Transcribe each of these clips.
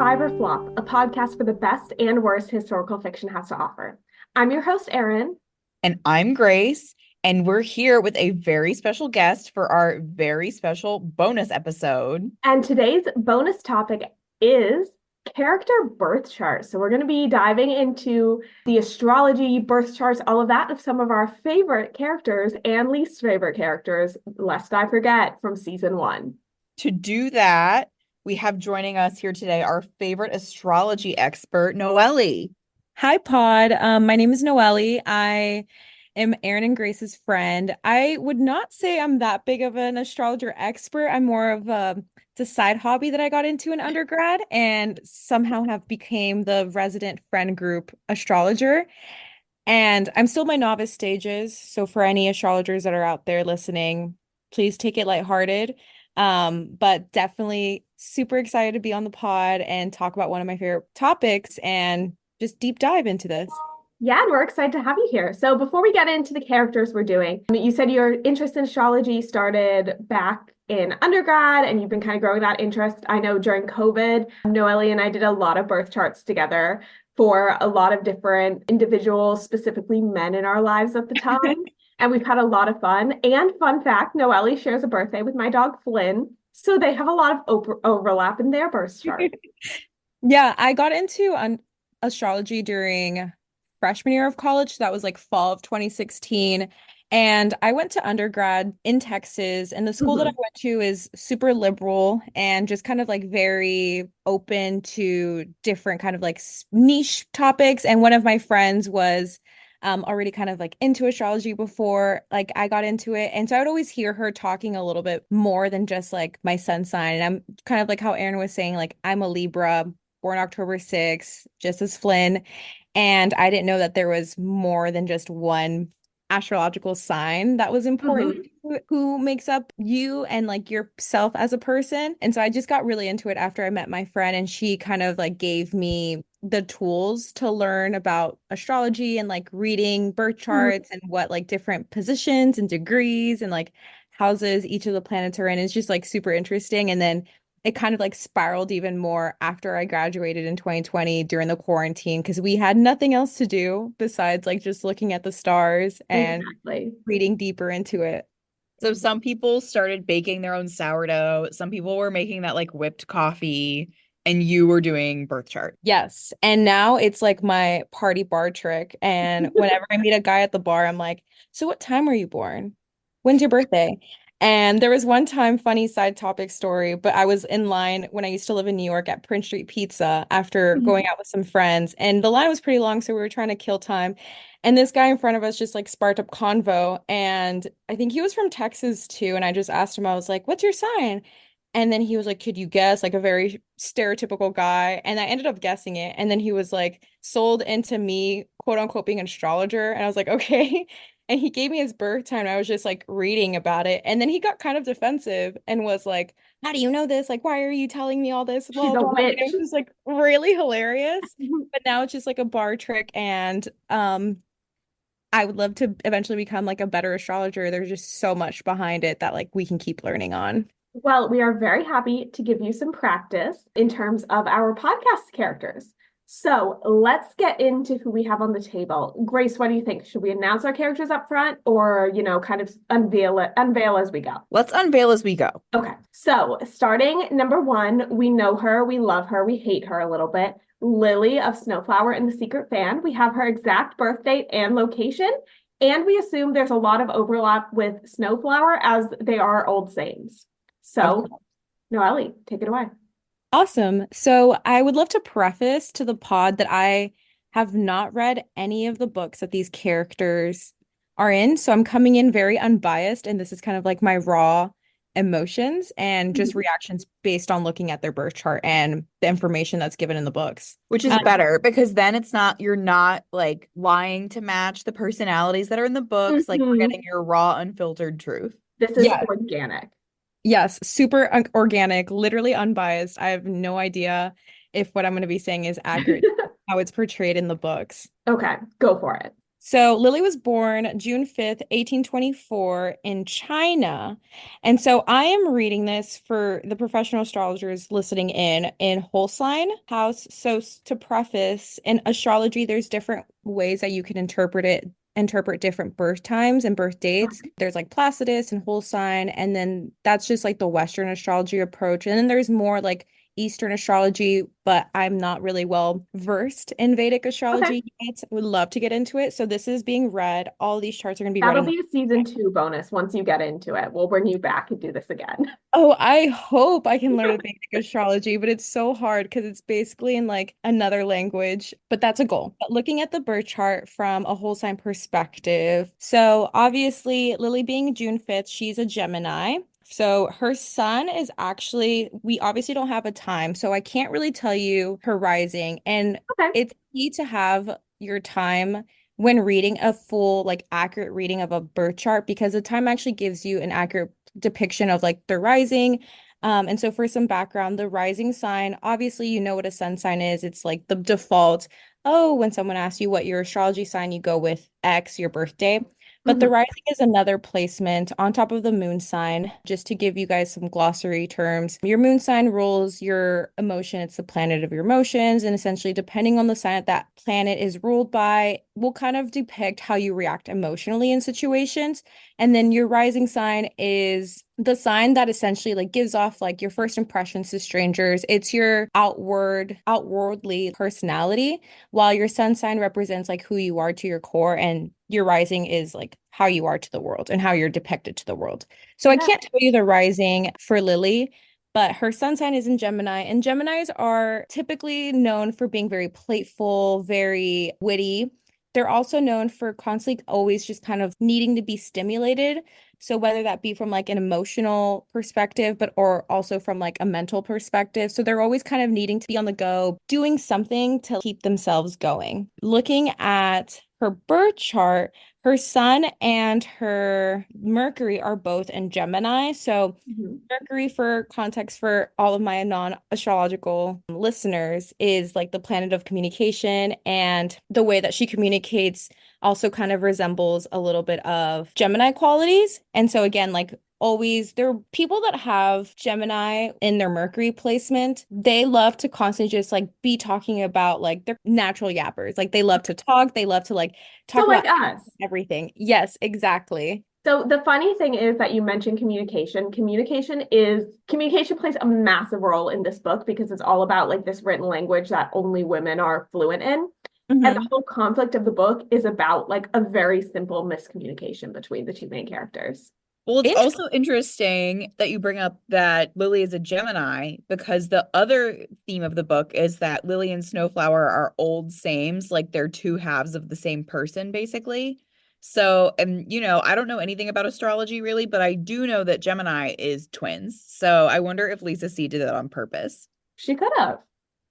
Five or Flop, a podcast for the best and worst historical fiction has to offer. I'm your host, Erin. And I'm Grace, and we're here with a very special guest for our very special bonus episode. And today's bonus topic is character birth charts. So we're going to be diving into the astrology, birth charts, all of that of some of our favorite characters and least favorite characters, lest I forget, from season one. To do that, we have joining us here today our favorite astrology expert, Nohely. Hi, Pod. My name is Nohely. I am Aaron and Grace's friend. I would not say I'm that big of an astrologer expert. I'm more of it's a side hobby that I got into in undergrad and somehow have became the resident friend group astrologer. And I'm still my novice stages. So for any astrologers that are out there listening, please take it lighthearted. But definitely super excited to be on the pod and talk about one of my favorite topics and just deep dive into this. Yeah, and we're excited to have you here. So before we get into the characters we're doing, you said your interest in astrology started back in undergrad and you've been kind of growing that interest. I know during COVID, Nohely and I did a lot of birth charts together for a lot of different individuals, specifically men in our lives at the time. And we've had a lot of fun. And fun fact, Nohely shares a birthday with my dog Flynn. So they have a lot of overlap in their birth chart. Yeah, I got into astrology during freshman year of college. So that was like fall of 2016. And I went to undergrad in Texas, and the school that I went to is super liberal and just kind of like very open to different kind of like niche topics. And one of my friends was already kind of like into astrology before like I got into it. And so I would always hear her talking a little bit more than just like my sun sign. And I'm kind of like how Aaron was saying, like I'm a Libra, born October 6th, just as Flynn. And I didn't know that there was more than just one astrological sign that was important who makes up you and like yourself as a person. And so I just got really into it after I met my friend, and she kind of like gave me the tools to learn about astrology and like reading birth charts and what like different positions and degrees and like houses each of the planets are in is just like super interesting. And then it kind of like spiraled even more after I graduated in 2020 during the quarantine because we had nothing else to do besides like just looking at the stars and Exactly. reading deeper into it. So some people started baking their own sourdough. Some people were making that like whipped coffee, and you were doing birth chart. Yes. And now it's like my party bar trick. And whenever I meet a guy at the bar, I'm like, so what time were you born? When's your birthday? And there was one time, funny side topic story, but I was in line when I used to live in New York at Prince Street Pizza after going out with some friends. And the line was pretty long, so we were trying to kill time. And this guy in front of us just like sparked up convo. And I think he was from Texas too. And I just asked him, I was like, what's your sign? And then he was like, could you guess? Like a very stereotypical guy. And I ended up guessing it. And then he was like sold into me, quote unquote, being an astrologer. And I was like, okay. And he gave me his birth time. And I was just like reading about it. And then he got kind of defensive and was like, how do you know this? Like, why are you telling me all this? She's Blah, a blah. And it witch. was just like really hilarious. But now it's just like a bar trick. And I would love to eventually become like a better astrologer. There's just so much behind it that like we can keep learning on. Well, we are very happy to give you some practice in terms of our podcast characters. So let's get into who we have on the table. Grace, what do you think? Should we announce our characters up front or, kind of unveil as we go? Let's unveil as we go. Okay. So starting number one, we know her, we love her, we hate her a little bit. Lily of Snowflower and the Secret Fan. We have her exact birth date and location. And we assume there's a lot of overlap with Snowflower as they are old sames. So, Nohely, take it away. Awesome. So I would love to preface to the pod that I have not read any of the books that these characters are in. So I'm coming in very unbiased, and this is kind of like my raw emotions and just reactions based on looking at their birth chart and the information that's given in the books. Which is better because then you're not like lying to match the personalities that are in the books. Like we're getting your raw, unfiltered truth. This is Yeah. organic. Yes, super organic, literally unbiased. I have no idea if what I'm going to be saying is accurate, how it's portrayed in the books. Okay, go for it. So Lily was born June 5th, 1824 in China. And so I am reading this for the professional astrologers listening in whole sign house. So to preface, in astrology, there's different ways that you can interpret different birth times and birth dates. There's like Placidus and whole sign, and then that's just like the Western astrology approach. And then there's more like Eastern astrology, but I'm not really well versed in Vedic Okay. astrology yet. Would love to get into it. So this is being read. All these charts are going to be read That'll in the. be a season 2 bonus once you get into it. We'll bring you back and do this again. Oh, I hope I can learn a Vedic astrology, but it's so hard because it's basically in like another language, but that's a goal. But looking at the birth chart from a whole sign perspective. So obviously, Lily being June 5th, she's a Gemini. So her sun is actually, we obviously don't have a time, so I can't really tell you her rising. And Okay. it's key to have your time when reading a full, like accurate reading of a birth chart because the time actually gives you an accurate depiction of like the rising. And so for some background, the rising sign, obviously you know what a sun sign is. It's like the default. Oh, when someone asks you what your astrology sign, you go with X, your birthday. But the Mhm. rising is another placement on top of the moon sign, just to give you guys some glossary terms. Your moon sign rules your emotion. It's the planet of your emotions. And essentially, depending on the sign that that planet is ruled by, will kind of depict how you react emotionally in situations. And then your rising sign is the sign that essentially like gives off like your first impressions to strangers. It's your outwardly personality, while your sun sign represents like who you are to your core, and your rising is like how you are to the world and how you're depicted to the world. So I Yeah. can't tell you the rising for Lily, but her sun sign is in Gemini, and Geminis are typically known for being very playful, very witty. They're also known for constantly always just kind of needing to be stimulated. So whether that be from like an emotional perspective, but or also from like a mental perspective. So they're always kind of needing to be on the go, doing something to keep themselves going. Looking at her birth chart, her sun and her Mercury are both in Gemini. So Mhm. Mercury, for context for all of my non-astrological listeners, is like the planet of communication, and the way that she communicates also kind of resembles a little bit of Gemini qualities. And so again, like always, there are people that have Gemini in their Mercury placement. They love to constantly just like be talking about like they're natural yappers. Like they love to talk. They love to like So talk like about us. everything. Yes, exactly. So the funny thing is that you mentioned communication. Communication plays a massive role in this book because it's all about like this written language that only women are fluent in. And the Hmm. whole conflict of the book is about like a very simple miscommunication between the two main characters. Well, it's also interesting that you bring up that Lily is a Gemini because the other theme of the book is that Lily and Snowflower are old sames, like they're two halves of the same person, basically. So, and I don't know anything about astrology really, but I do know that Gemini is twins. So I wonder if Lisa C did that on purpose. She could have.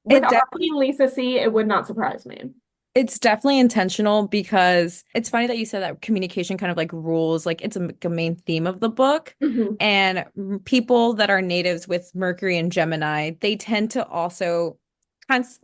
With It our definitely Queen Lisa C, it would not surprise me. It's definitely intentional because it's funny that you said that communication kind of like rules, like it's a main theme of the book. Mhm. And people that are natives with Mercury and Gemini, they tend to also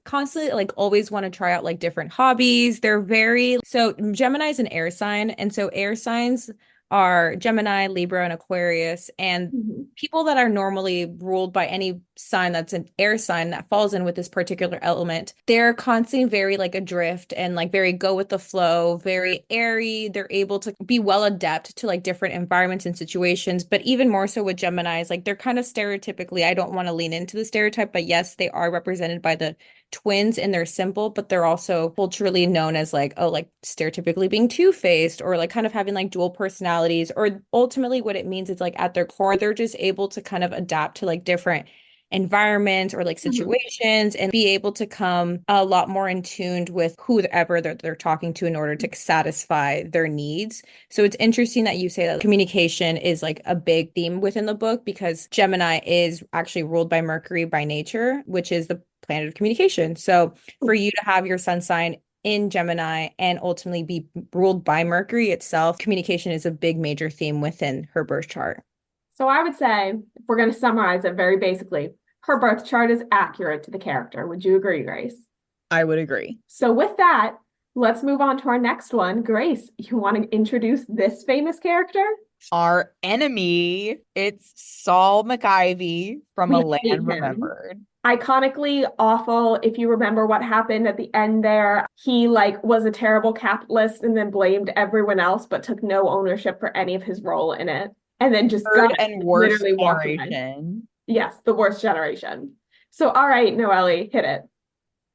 constantly like always want to try out like different hobbies. They're very, so Gemini is an air sign. And so air signs are Gemini, Libra, and Aquarius. And Mhm. people that are normally ruled by any sign that's an air sign that falls in with this particular element, they're constantly very like adrift and like very go with the flow, very airy. They're able to be well adept to like different environments and situations. But even more so with Geminis, like they're kind of stereotypically, I don't want to lean into the stereotype, but yes, they are represented by the twins and they're simple, but they're also culturally known as like, oh, like stereotypically being two-faced or like kind of having like dual personalities. Or ultimately, what it means is like at their core, they're just able to kind of adapt to like different environments or like Mhm. situations and be able to come a lot more in tuned with whoever they're talking to in order to satisfy their needs. So it's interesting that you say that communication is like a big theme within the book because Gemini is actually ruled by Mercury by nature, which is the planet of communication. So for you to have your sun sign in Gemini and ultimately be ruled by Mercury itself, communication is a big major theme within her birth chart. So I would say, if we're going to summarize it very basically, her birth chart is accurate to the character. Would you agree, Grace? I would agree. So with that, let's move on to our next one. Grace, you want to introduce this famous character? Our enemy, it's Saul McIvy from A We hate Land him. Remembered. Iconically awful. If you remember what happened at the end there, he like was a terrible capitalist and then blamed everyone else, but took no ownership for any of his role in it. And then just got Third and worst literally walked away. generation. Yes, the worst generation. So, all right, Noelle, hit it.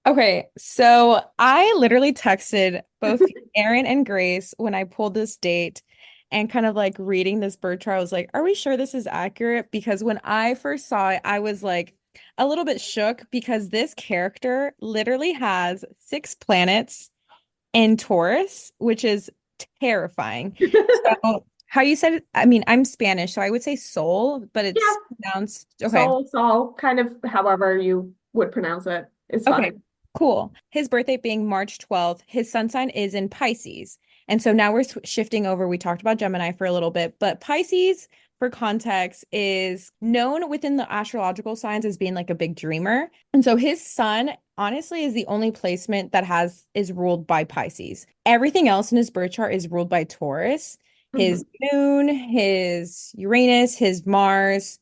Okay, so I literally texted both Aaron and Grace when I pulled this date and kind of like reading this birth chart. I was like, are we sure this is accurate? Because when I first saw it, I was like a little bit shook because this character literally has 6 planets in Taurus, which is terrifying. So, how you said it, I mean, I'm Spanish, so I would say soul, but Yeah, it's pronounced okay. Saul, kind of however you would pronounce it is Okay, fine. cool. His birthday being March 12th, his sun sign is in Pisces. And so now we're shifting over. We talked about Gemini for a little bit, but Pisces, for context, is known within the astrological signs as being like a big dreamer. And so his sun, honestly, is the only placement that is ruled by Pisces. Everything else in his birth chart is ruled by Taurus. His Mhm. moon, his Uranus, his Mars,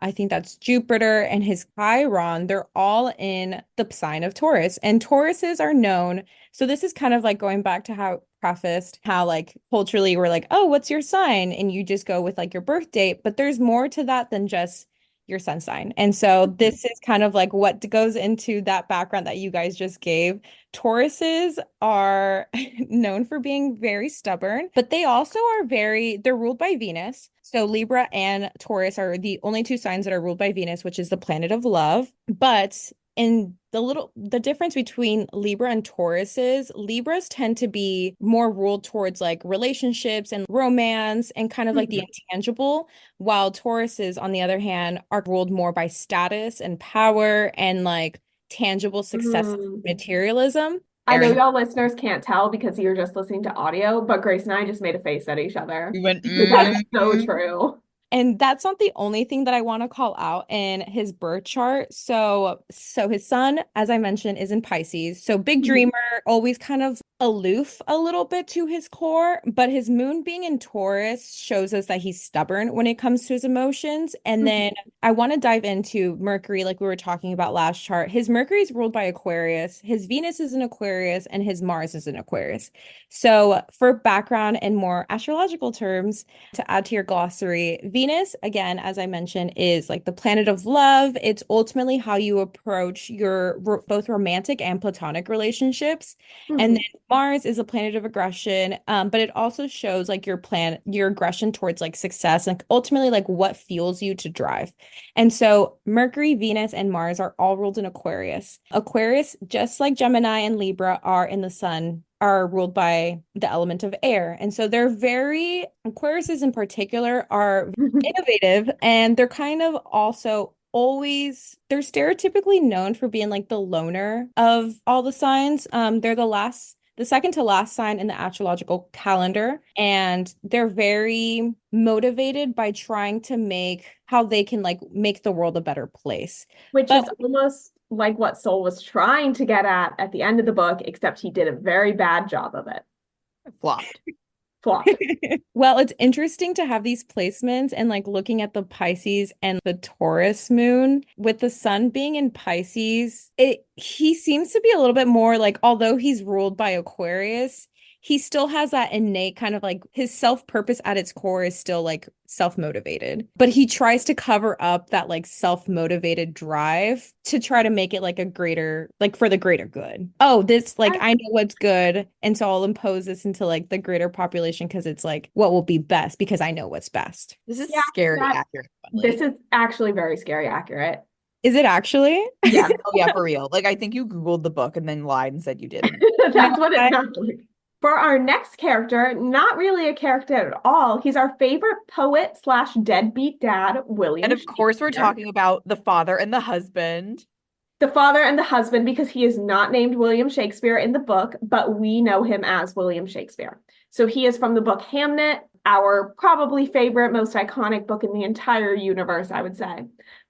I think that's Jupiter and his Chiron. They're all in the sign of Taurus. And Tauruses are known. So this is kind of like going back to how prefaced, how like culturally we're like, oh, what's your sign? And you just go with like your birth date. But there's more to that than just your sun sign. And so this is kind of like what goes into that background that you guys just gave. Tauruses are known for being very stubborn, but they also are they're ruled by Venus. So Libra and Taurus are the only 2 signs that are ruled by Venus, which is the planet of love. But in the difference between Libra and Taurus is Libras tend to be more ruled towards like relationships and romance and kind of like the Mhm. intangible, while Tauruses, on the other hand, are ruled more by status and power and like tangible success, Mm. materialism. I know Aaron, y'all listeners can't tell because you're just listening to audio, but Grace and I just made a face at each other we went, because that is so true. And that's not the only thing that I want to call out in his birth chart. So his sun, as I mentioned, is in Pisces. So big Mhm. dreamer, always kind of aloof a little bit to his core, but his moon being in Taurus shows us that he's stubborn when it comes to his emotions. And then Mhm. I want to dive into Mercury, like we were talking about last chart. His Mercury is ruled by Aquarius, his Venus is in Aquarius, and his Mars is in Aquarius. So for background and more astrological terms, to add to your glossary, Venus, again, as I mentioned, is like the planet of love. It's ultimately how you approach your both romantic and platonic relationships. And then Mhm. Mars is a planet of aggression, but it also shows like your aggression towards like success, like ultimately like what fuels you to drive. And so Mercury, Venus, and Mars are all ruled in Aquarius. Aquarius, just like Gemini and Libra, are in the sun, are ruled by the element of air. And so Aquariuses in particular are innovative, and they're kind of also they're stereotypically known for being like the loner of all the signs. They're the second to last sign in the astrological calendar, and they're very motivated by trying to make how they can like make the world a better place. Which But is almost like what Soul was trying to get at the end of the book, except he did a very bad job of it. flopped. Flopped. well, it's interesting to have these placements and like looking at the Pisces and the Taurus moon with the sun being in Pisces. He seems to be a little bit more like, although he's ruled by Aquarius, he still has that innate kind of like his self-purpose at its core is still like self-motivated. But he tries to cover up that like self-motivated drive to try to make it like a greater, like for the greater good. Oh, this like I know what's good, and so I'll impose this into like the greater population because it's like what will be best because I know what's best. This is Yeah, scary that accurate, this Emily. is actually very scary accurate. Is it actually? Yeah, Oh yeah, for real. Like I think you Googled the book and then lied and said you didn't. No, that's what it sounds like. For our next character, not really a character at all. He's our favorite poet slash deadbeat dad, And William of course we're Shakespeare. talking about the father and the husband. The father and the husband, because he is not named William Shakespeare in the book, but we know him as William Shakespeare. So he is from the book Hamnet, our probably favorite, most iconic book in the entire universe, I would say.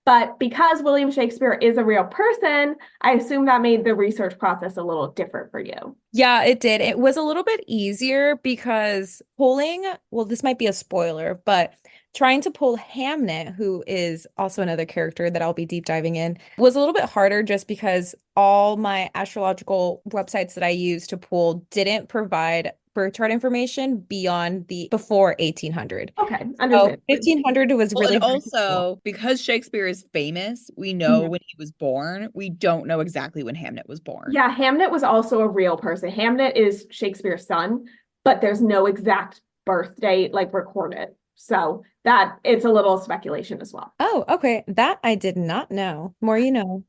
But because William Shakespeare is a real person, I assume that made the research process a little different for you. Yeah, it did. It was a little bit easier because pulling, well, this might be a spoiler, but trying to pull Hamnet, who is also another character that I'll be deep diving in, was a little bit harder just because all my astrological websites that I used to pull didn't provide birth chart information beyond the before 1800. Okay, So understand. 1500 was Well, and really hard to pull. also because Shakespeare is famous, we know Mhm. when he was born. We don't know exactly when Hamnet was born. Yeah, Hamnet was also a real person. Hamnet is Shakespeare's son, but there's no exact birth date like recorded. So that it's a little speculation as well. Oh, okay. That I did not know. More you know.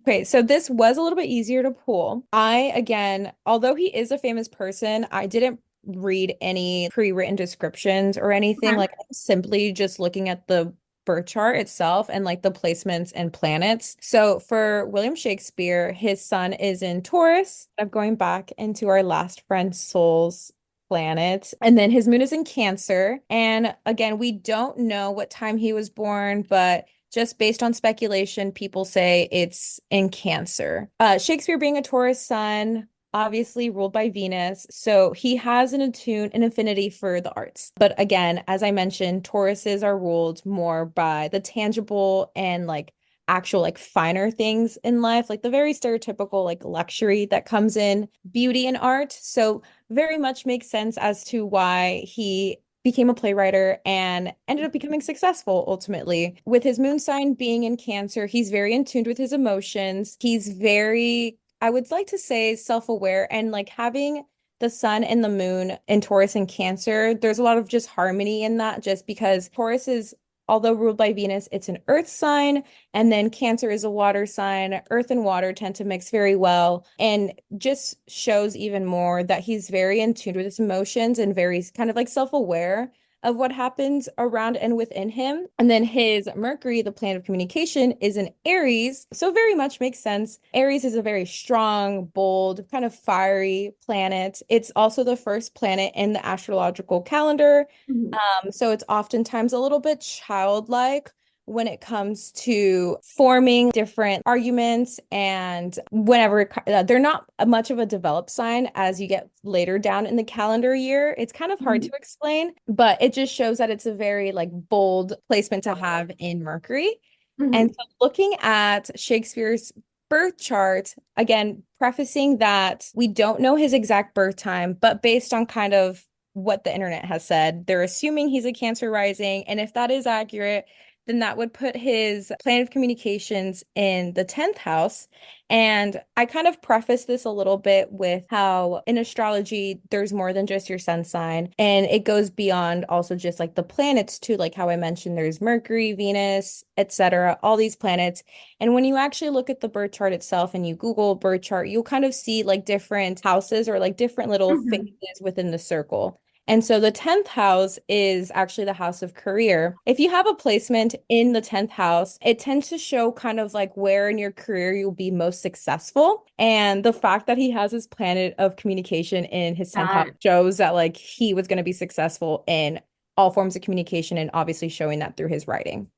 Okay, so this was a little bit easier to pull. Again, although he is a famous person, I didn't read any pre-written descriptions or anything. Okay. Like, I was simply just looking at the birth chart itself and like the placements and planets. So for William Shakespeare, his sun is in Taurus. I'm going back into our last friend Sol's planet. And then his moon is in Cancer. And again, we don't know what time he was born, but just based on speculation, people say it's in Cancer. Shakespeare being a Taurus sun, obviously ruled by Venus. So he has an affinity for the arts. But again, as I mentioned, Tauruses are ruled more by the tangible and like actual like finer things in life, like the very stereotypical like luxury that comes in beauty and art. So very much makes sense as to why he became a playwright and ended up becoming successful ultimately. With his moon sign being in Cancer, he's very in tune with his emotions. He's very, I would like to say, self-aware and like having the sun and the moon in Taurus and Cancer, there's a lot of just harmony in that just because Taurus is, although ruled by Venus, it's an earth sign. And then Cancer is a water sign. Earth and water tend to mix very well and just shows even more that he's very in tune with his emotions and very kind of like self-aware of what happens around and within him. And then his Mercury, the planet of communication, is in Aries. So very much makes sense. Aries is a very strong, bold, kind of fiery planet. It's also the first planet in the astrological calendar. Mhm. So it's oftentimes a little bit childlike when it comes to forming different arguments and whenever they're not much of a developed sign as you get later down in the calendar year. It's kind of hard to Mhm. explain, but it just shows that it's a very like bold placement to have in Mercury. And Mhm. so looking at Shakespeare's birth chart, again, prefacing that we don't know his exact birth time, but based on kind of what the internet has said, they're assuming he's a Cancer rising. And if that is accurate, then that would put his planet of communications in the 10th house. And I kind of preface this a little bit with how in astrology, there's more than just your sun sign. And it goes beyond also just like the planets too, like how I mentioned, there's Mercury, Venus, etc., all these planets. And when you actually look at the birth chart itself and you Google birth chart, you'll kind of see like different houses or like different little Mhm. phases within the circle. And so the 10th house is actually the house of career. If you have a placement in the 10th house, it tends to show kind of like where in your career you'll be most successful. And the fact that he has his planet of communication in his 10th house That shows that like he was going to be successful in all forms of communication and obviously showing that through his writing.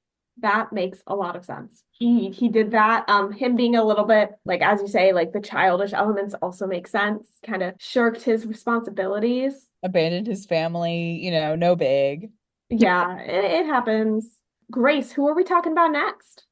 that makes a lot of sense. He did that. Him being a little bit like as you say, like the childish elements also make sense. Kind of shirked his responsibilities. Abandoned his family, no big. Yeah, it happens. Grace, who are we talking about next?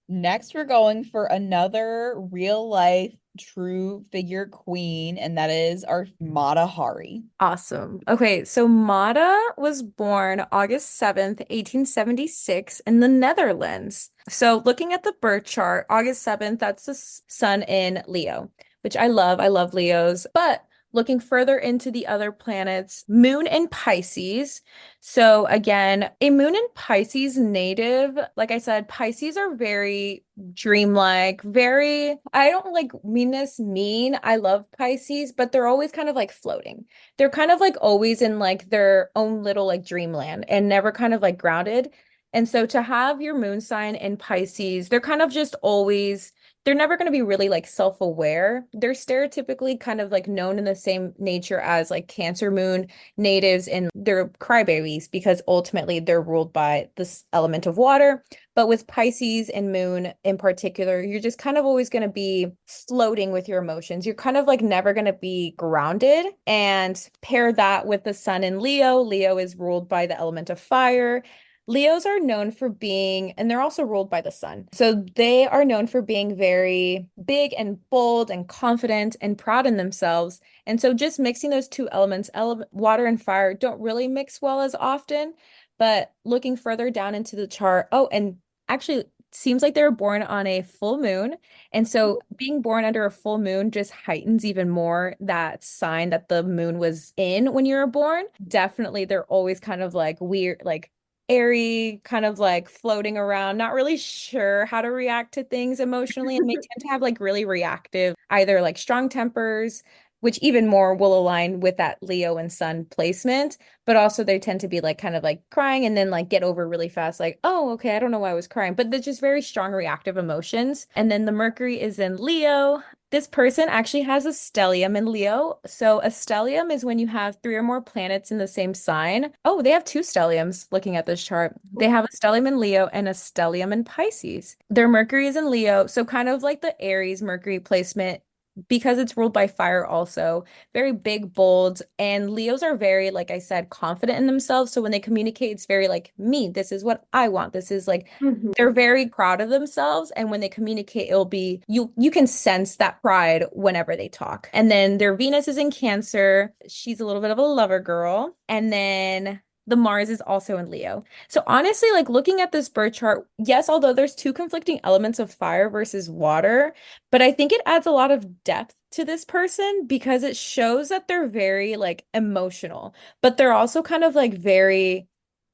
Next, we're going for another real life true figure queen, and that is our Mata Hari. Awesome. Okay, so Mata was born August 7th, 1876 in the Netherlands. So looking at the birth chart, August 7th, that's the sun in Leo, which I love. I love Leos. But looking further into the other planets, moon in Pisces. So again, a moon in Pisces native, like I said, Pisces are very dreamlike, very, I don't like mean this mean. I love Pisces, but they're always kind of like floating. They're kind of like always in like their own little like dreamland and never kind of like grounded. And so to have your moon sign in Pisces, they're kind of just always they're never going to be really like self-aware. They're stereotypically kind of like known in the same nature as like Cancer moon natives, and they're crybabies because ultimately they're ruled by this element of water. But with Pisces and moon in particular, you're just kind of always going to be floating with your emotions. You're kind of like never going to be grounded. And pair that with the sun in Leo. Leo is ruled by the element of fire. Leos are known for being, and they're also ruled by the sun. So they are known for being very big and bold and confident and proud in themselves. And so just mixing those two elements, water and fire, don't really mix well as often. But looking further down into the chart, oh, and actually, seems like they were born on a full moon. And so being born under a full moon just heightens even more that sign that the moon was in when you were born. Definitely, they're always kind of like weird, like airy, kind of like floating around, not really sure how to react to things emotionally, and may tend to have like really reactive, either like strong tempers, which even more will align with that Leo and Sun placement, but also they tend to be like kind of like crying and then like get over really fast, like, oh, okay, I don't know why I was crying, but they're just very strong reactive emotions. And then the Mercury is in Leo. This person actually has a stellium in Leo. So a stellium is when you have three or more planets in the same sign. Oh, they have two stelliums looking at this chart. They have a stellium in Leo and a stellium in Pisces. Their Mercury is in Leo. So kind of like the Aries Mercury placement, because it's ruled by fire also, very big, bold, and Leos are very, like I said, confident in themselves. So when they communicate, it's very like me, this is what I want. This is like Mhm. they're very proud of themselves, and when they communicate, it'll be you can sense that pride whenever they talk. And then their Venus is in Cancer. She's a little bit of a lover girl. And then the Mars is also in Leo. So honestly, like looking at this birth chart, yes, although there's two conflicting elements of fire versus water, but I think it adds a lot of depth to this person because it shows that they're very like emotional, but they're also kind of like very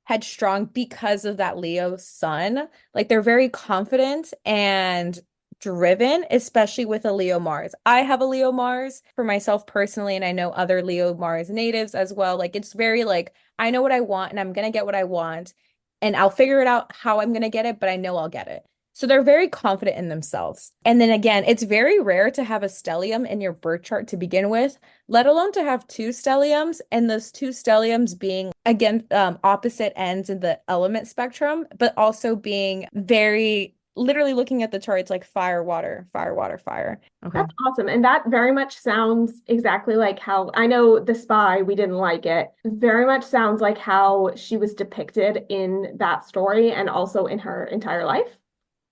headstrong because of that Leo sun. Like they're very confident and driven, especially with a Leo Mars. I have a Leo Mars for myself personally, and I know other Leo Mars natives as well. Like it's very like, I know what I want and I'm gonna get what I want, and I'll figure it out how I'm gonna get it, but I know I'll get it. So they're very confident in themselves. And then again, it's very rare to have a stellium in your birth chart to begin with, let alone to have two stelliums, and those two stelliums being again opposite ends in the element spectrum, but also being very literally looking at the chart, it's like fire, water, fire, water, fire. Okay. That's awesome. And that very much sounds exactly like how I know The Spy, we didn't like it. Very much sounds like how she was depicted in that story and also in her entire life.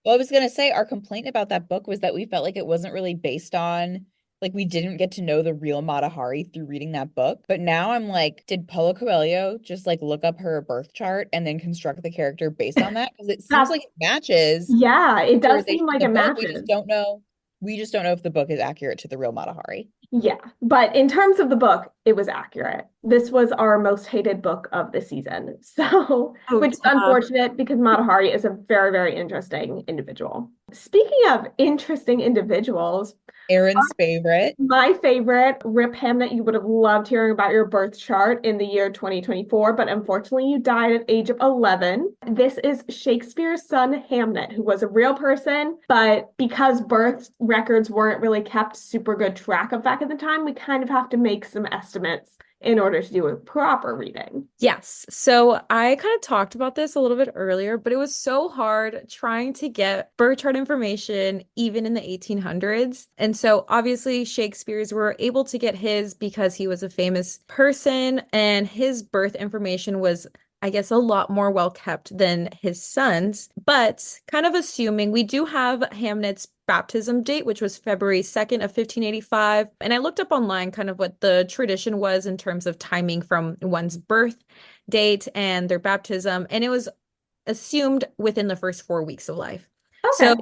Well, I was gonna say our complaint about that book was that we felt like it wasn't really based on, like we didn't get to know the real Mata Hari through reading that book. But now I'm like, did Paulo Coelho just like look up her birth chart and then construct the character based on that? Because it seems That's, like it matches yeah, it does seem characterization in like the it book. We just matches. don't know. We just don't know if the book is accurate to the real Mata Hari. Yeah, but in terms of the book, it was accurate. This was our most hated book of the season. So, Oh, which is unfortunate because Mata Hari is a very, very interesting individual. Speaking of interesting individuals, Aaron's favorite. my favorite, Rip Hamnet, you would have loved hearing about your birth chart in the year 2024, but unfortunately you died at age of 11. This is Shakespeare's son, Hamnet, who was a real person, but because birth records weren't really kept super good track of back at the time, we kind of have to make some estimates in order to do a proper reading. yes. So I kind of talked about this a little bit earlier, but it was so hard trying to get birth chart information even in the 1800s. And so obviously Shakespeare's were able to get his because he was a famous person and his birth information was, I guess, a lot more well kept than his son's. But kind of assuming we do have Hamnet's baptism date, which was February 2nd of 1585. And I looked up online kind of what the tradition was in terms of timing from one's birth date and their baptism. And it was assumed within the first 4 weeks of life. So Okay.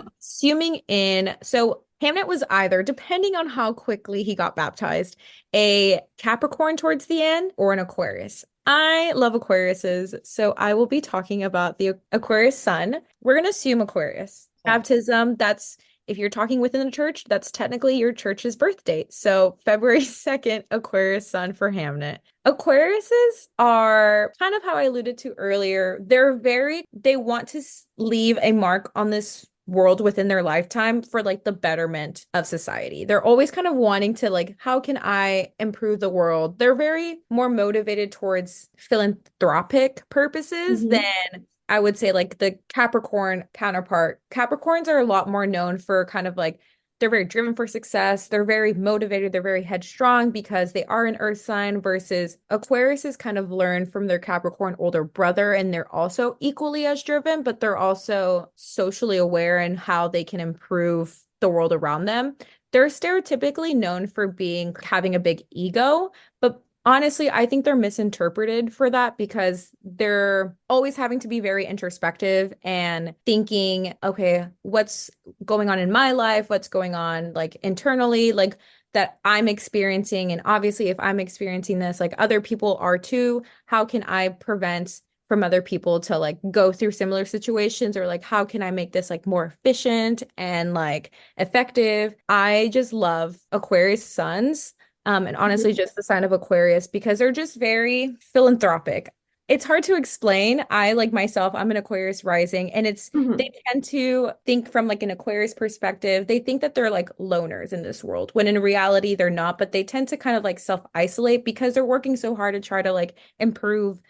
so Hamnet was either, depending on how quickly he got baptized, a Capricorn towards the end or an Aquarius. I love Aquariuses, so I will be talking about the Aquarius sun. We're going to assume Aquarius. Baptism, that's if you're talking within the church, that's technically your church's birth date. So February 2nd, Aquarius sun for Hamnet. Aquariuses are kind of how I alluded to earlier. They want to leave a mark on this world within their lifetime for like the betterment of society. They're always kind of wanting to like, how can I improve the world? They're very more motivated towards philanthropic purposes than Hmm. I would say like the Capricorn counterpart. Capricorns are a lot more known for kind of like they're very driven for success. They're very motivated. They're very headstrong because they are an earth sign versus Aquarius is kind of learned from their Capricorn older brother. And they're also equally as driven, but they're also socially aware in how they can improve the world around them. They're stereotypically known for being having a big ego, but honestly, I think they're misinterpreted for that because they're always having to be very introspective and thinking, okay, what's going on in my life, what's going on like internally, like that I'm experiencing. And obviously, if I'm experiencing this, like other people are too, how can I prevent from other people to like go through similar situations or like how can I make this like more efficient and like effective? I just love Aquarius suns. And honestly, just the sign of Aquarius because they're just very philanthropic. It's hard to explain. I like myself, I'm an Aquarius rising, and Hmm. they tend to think from like an Aquarius perspective. They think that they're like loners in this world, when in reality they're not, but they tend to kind of like self-isolate because they're working so hard to try to like improve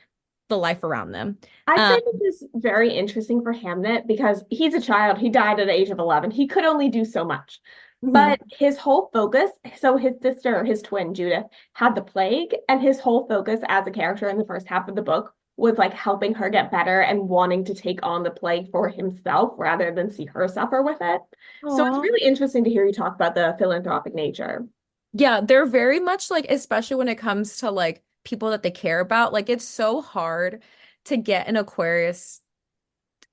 the life around them. I'd Um, say this is very interesting for Hamnet because he's a child. He died at the age of 11. He could only do so much. mhm. But his whole focus, so his sister, his twin Judith, had the plague, and his whole focus as a character in the first half of the book was like helping her get better and wanting to take on the plague for himself rather than see her suffer with it. So it's Aw. really interesting to hear you talk about the philanthropic nature. Yeah, they're very much like, especially when it comes to like people that they care about. Like, it's so hard to get an Aquarius.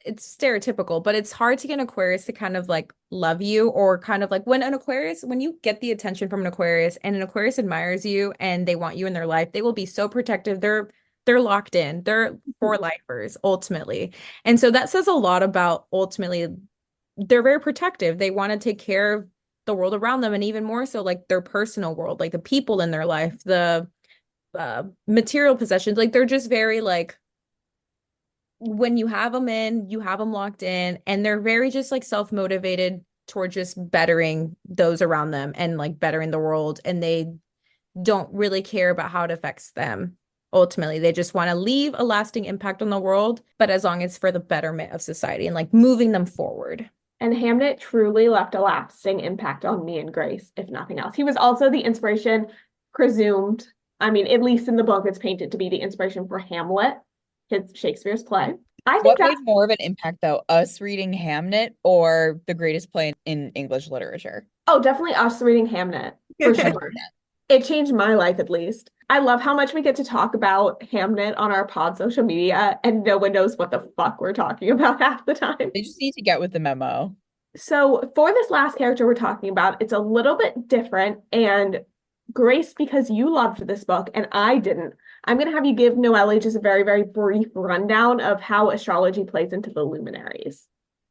It's stereotypical, but it's hard to get an Aquarius to kind of like love you or kind of like when an Aquarius, when you get the attention from an Aquarius and an Aquarius admires you and they want you in their life, they will be so protective. They're locked in. They're for lifers ultimately. And so that says a lot about ultimately they're very protective. They want to take care of the world around them and even more so like their personal world, like the people in their life, the material possessions. Like they're just very like when you have them in, you have them locked in, and they're very just like self-motivated toward just bettering those around them and like bettering the world. And they don't really care about how it affects them. Ultimately, they just want to leave a lasting impact on the world, but as long as for the betterment of society and like moving them forward. And Hamnet truly left a lasting impact on me and Grace, if nothing else. He was also the inspiration, presumed, I mean, at least in the book, it's painted to be the inspiration for Hamlet, his Shakespeare's play. I think What that's, made more of an impact though, us reading Hamnet or the greatest play in English literature? oh, definitely us reading Hamnet, for sure. 100%. It changed my life at least. I love how much we get to talk about Hamnet on our pod social media, and no one knows what the fuck we're talking about half the time. They just need to get with the memo. So for this last character we're talking about, it's a little bit different. And Grace, because you loved this book and I didn't, I'm going to have you give Noelle just a very, very brief rundown of how astrology plays into the luminaries.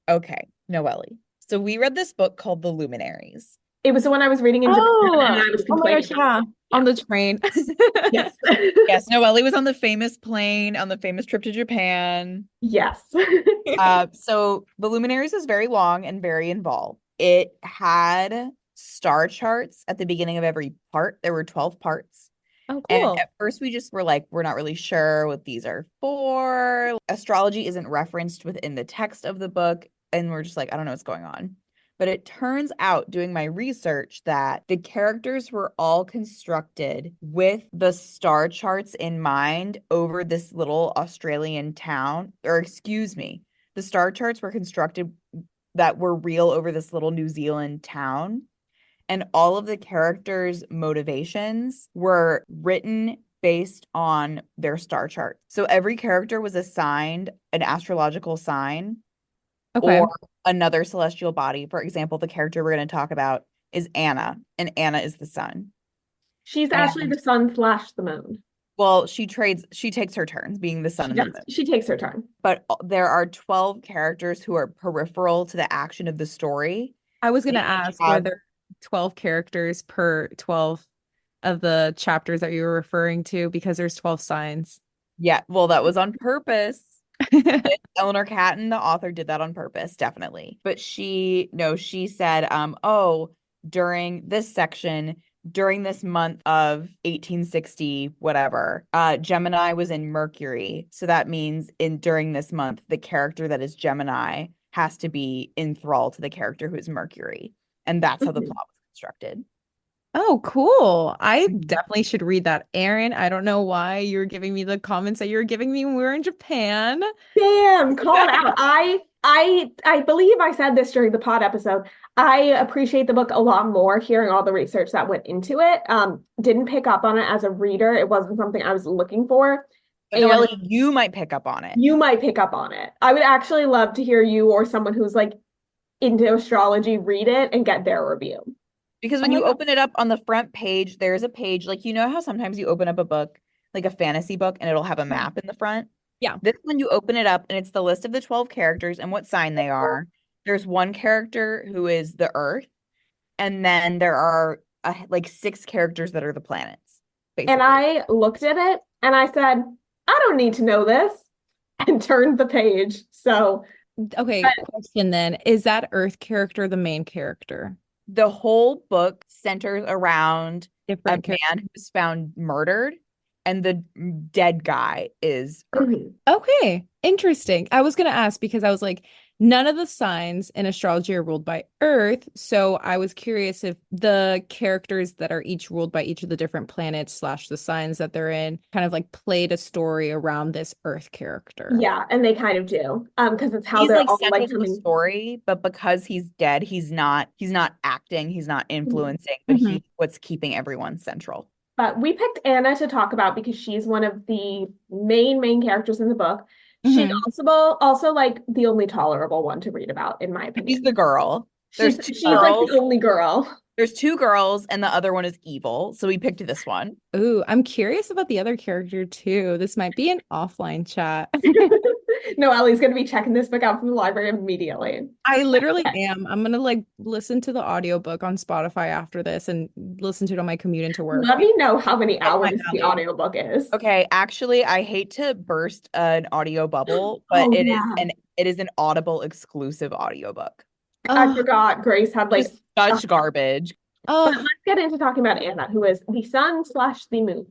Okay, Noelle. So we read this book called The Luminaries. It was the one I was reading in Japan and Oh, I was oh my complaining gosh, about. yeah. Yeah. On the train. Yes. Yes, Noelle was on the famous plane on the famous trip to Japan. Yes. So The Luminaries is very long and very involved. It had star charts at the beginning of every part. There were 12 parts. Oh, And cool. at first we just were like, we're not really sure what these are for. Astrology isn't referenced within the text of the book. And we're just like, I don't know what's going on. But it turns out, doing my research, that the characters were all constructed with the star charts in mind over this little Australian town, or excuse me, the star charts were constructed that were real over this little New Zealand town. And all of the characters' motivations were written based on their star chart. So every character was assigned an astrological sign Okay. or another celestial body. For example, the character we're going to talk about is Anna, and Anna is the sun. She's actually And the sun slash the moon. well, she takes her turns being the sun She and the does. moon. She takes her turn. But there are 12 characters who are peripheral to the action of the story. I was gonna They each ask, were have, there 12 characters per 12 of the chapters that you were referring to because there's 12 signs. yeah, well, that was on purpose. Eleanor Catton, the author, did that on purpose, definitely. But she said, oh, during this section, during this month of 1860, whatever, Gemini was in Mercury. So that means during this month, the character that is Gemini has to be enthralled to the character who is Mercury. And that's how the Mhm. plot was constructed. Oh, cool. I Mhm. definitely should read that. Aaron, I don't know why you were giving me the comments that you were giving me when we were in Japan. Damn, call it out. I believe I said this during the pod episode. I appreciate the book a lot more hearing all the research that went into it. Didn't pick up on it as a reader. It wasn't something I was looking for. But And Noelle, you might pick up on it. you might pick up on it. I would actually love to hear you or someone who's like into astrology read it and get their review. Because Oh when my you God. open it up on the front page, there's a page, like you know how sometimes you open up a book, like a fantasy book, and it'll have a map in the front? Yeah. This one you open it up and it's the list of the 12 characters and what sign they are. There's one character who is the Earth, and then there are like 6 characters that are the planets, And basically. I looked at it and I said, I don't need to know this, and turned the page. So, Okay, question then. Is that Earth character the main character? The whole book centers around a Different character. man who's found murdered, and the dead guy is Earth. mhm. Okay, interesting. I was gonna ask because I was like, none of the signs in astrology are ruled by Earth. So I was curious if the characters that are each ruled by each of the different planets slash the signs that they're in kind of like played a story around this Earth character. Yeah, and they kind of do. Because it's how He's they're like all central like to the coming. story, but because he's dead, he's not acting, he's not Mhm. influencing, but Mhm. he's what's keeping everyone central. But we picked Anna to talk about because she's one of the main characters in the book. She's Mhm. also like the only tolerable one to read about, in my She's the opinion. girl. There's two She's like the girls. only girl. There's 2 girls, and the other one is evil. So we picked this one. Ooh, I'm curious about the other character too. This might be an offline chat. No, Ellie's gonna be checking this book out from the library immediately. I literally am. I'm gonna like listen to the audiobook on Spotify after this and listen to it on my commute into work. Let me know how many Up my hours the alley. audiobook is. Okay, actually, I hate to burst an audio bubble, but Oh it is yeah. an Audible exclusive audiobook. I Oh, forgot Grace had like, Just uh, such garbage. but oh, let's get into talking about Anna, who is the sun slash the moon.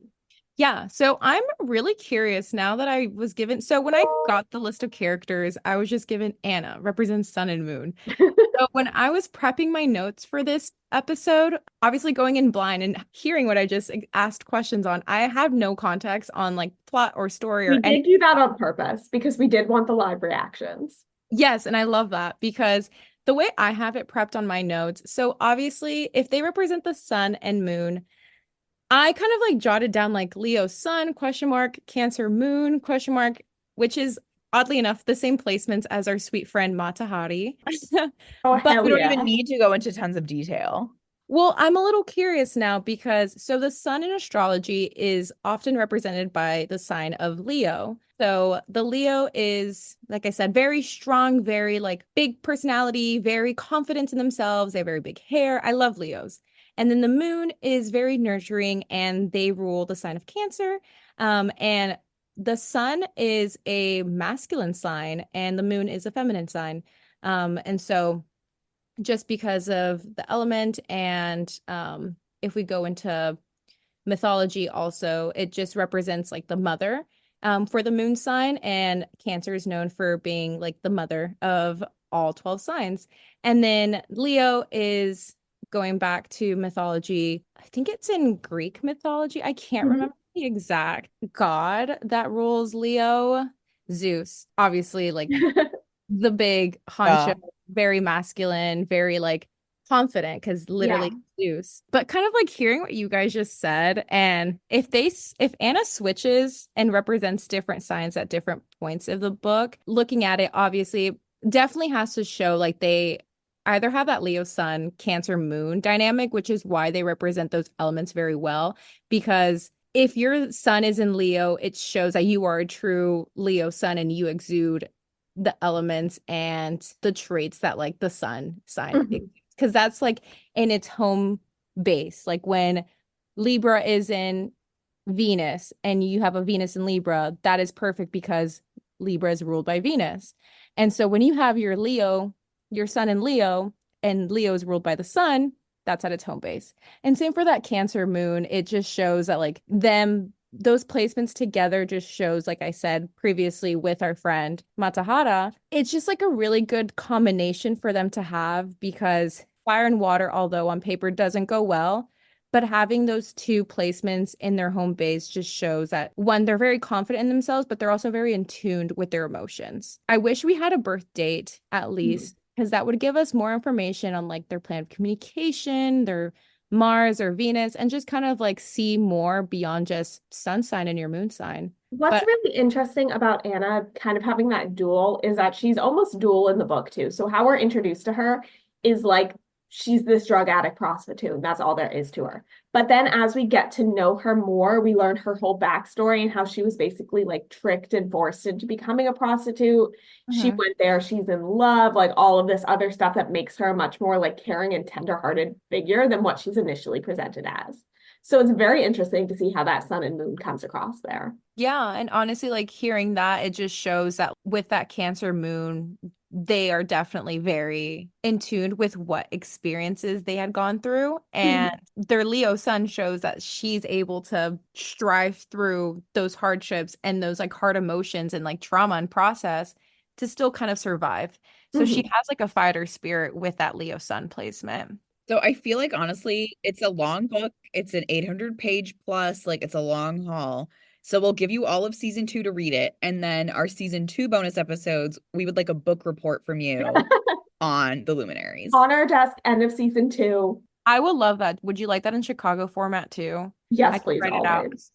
yeah. So I'm really curious now that I was given. So when I got the list of characters, I was just given Anna represents sun and moon. So when I was prepping my notes for this episode, obviously going in blind and hearing what I just asked questions on, I have no context on like plot or story or We any. did do that on purpose because we did want the live reactions. Yes, and I love that because the way I have it prepped on my notes, so obviously if they represent the sun and moon, I kind of like jotted down like Leo sun question mark, Cancer moon question mark, which is oddly enough the same placements as our sweet friend Mata Hari. Oh, But hell We don't even yeah. need to go into tons of detail. well, I'm a little curious now because so the sun in astrology is often represented by the sign of Leo. So the Leo is, like I said, very strong, very like big personality, very confident in themselves. They have very big hair. I love Leos. And then the moon is very nurturing and they rule the sign of Cancer. And the sun is a masculine sign and the moon is a feminine sign. And so just because of the element and if we go into mythology also it just represents like the mother for the moon sign and Cancer is known for being like the mother of all 12 signs and then Leo is going back to mythology. I think it's in Greek mythology. I can't Mhm. remember the exact god that rules Leo. Zeus, obviously, like the big honcho, Yeah. very masculine, very like confident because Yeah. literally Zeus. But kind of like hearing what you guys just said, and if Anna switches and represents different signs at different points of the book, looking at it obviously definitely has to show like they either have that Leo sun, Cancer moon dynamic, which is why they represent those elements very well because if your sun is in Leo, it shows that you are a true Leo sun and you exude the elements and the traits that like the sun sign Mhm. because that's like in its home base like when Libra is in Venus and you have a Venus in Libra that is perfect because Libra is ruled by Venus. And so when you have your sun in Leo, and Leo is ruled by the sun, that's at its home base. And same for that Cancer moon. It just shows that like those placements together just shows, like I said previously with our friend Matahara, it's just like a really good combination for them to have because fire and water, although on paper doesn't go well, but having those two placements in their home base just shows that one, they're very confident in themselves, but they're also very in tune with their emotions. I wish we had a birth date at least, because that would give us more information on like their plan of communication, their Mars or Venus, and just kind of like see more beyond just sun sign and your moon sign. What's But really interesting about Anna kind of having that dual is that she's almost dual in the book too. So how we're introduced to her is like she's this drug addict prostitute, and that's all there is to her. But then as we get to know her more, we learn her whole backstory and how she was basically like tricked and forced into becoming a prostitute. She went there, she's in love, like all of this other stuff that makes her a much more like caring and tenderhearted figure than what she's initially presented as. So it's very interesting to see how that sun and moon comes across there. yeah, and honestly, like hearing that, it just shows that with that Cancer moon, they are definitely very in tune with what experiences they had gone through. And their Leo sun shows that she's able to strive through those hardships and those like hard emotions and like trauma and process to still kind of survive. So she has like a fighter spirit with that Leo sun placement. So I feel like honestly, it's a long book. It's an 800-page plus, like it's a long haul. So we'll give you all of season 2 to read it. And then our season 2 bonus episodes, we would like a book report from you on the luminaries. On our desk, end of season 2. I would love that. Would you like that in Chicago format too? Yes, I can please, write it out. always.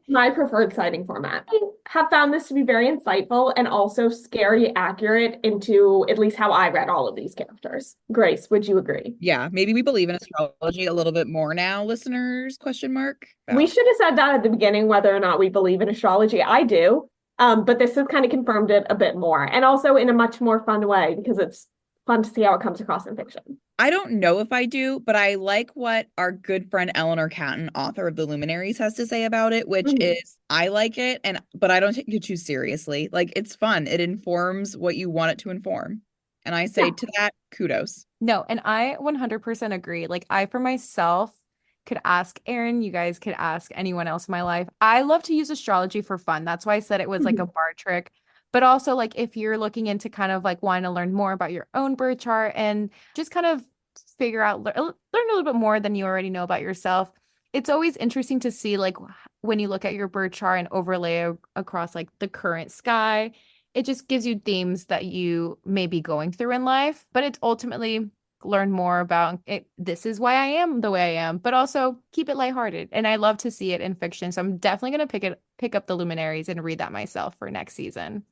My preferred citing format. I have found this to be very insightful and also scary accurate into at least how I read all of these characters. Grace, would you agree? Yeah, maybe we believe in astrology a little bit more now, listeners, question mark. We should have said that at the beginning, whether or not we believe in astrology. I do. But this has kind of confirmed it a bit more, and also in a much more fun way because it's fun to see how it comes across in fiction. I don't know if I do, but I like what our good friend Eleanor Catton, author of The Luminaries, has to say about it, which is I like it, but I don't take it too seriously. Like it's fun. It informs what you want it to inform. And I say to that, kudos. No, and I 100% agree. Like I for myself could ask Aaron, you guys could ask anyone else in my life. I love to use astrology for fun. That's why I said it was like a bar trick. But also like if you're looking into kind of like wanting to learn more about your own birth chart and just kind of figure out, learn a little bit more than you already know about yourself. It's always interesting to see like when you look at your birth chart and overlay across like the current sky, it just gives you themes that you may be going through in life, but it's ultimately learn more about it. This is why I am the way I am, but also keep it lighthearted. And I love to see it in fiction. So I'm definitely going to pick up The Luminaries and read that myself for next season.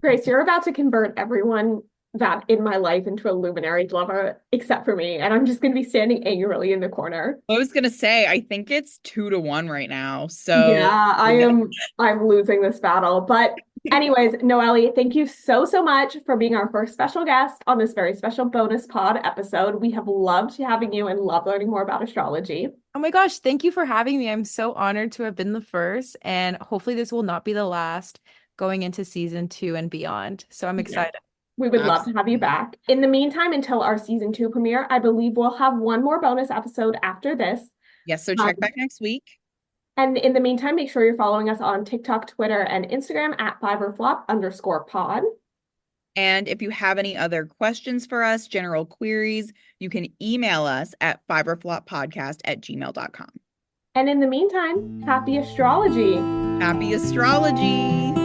Grace, you're about to convert everyone that in my life into a Luminaries lover, except for me. And I'm just going to be standing angrily in the corner. I was going to say, I think it's 2-1 right now. So yeah, I'm losing this battle. But anyways, Nohely, thank you so, so much for being our first special guest on this very special bonus pod episode. We have loved having you and love learning more about astrology. Oh my gosh, thank you for having me. I'm so honored to have been the first, and hopefully this will not be the last going into season 2 and beyond. So I'm excited. We would love to have you back. In the meantime, until our season 2 premiere, I believe we'll have one more bonus episode after this. Yes, so check back next week. And in the meantime, make sure you're following us on TikTok, Twitter, and Instagram at @5orflop_pod. And if you have any other questions for us, general queries, you can email us at fiverfloppodcast@gmail.com. And in the meantime, happy astrology. Happy astrology.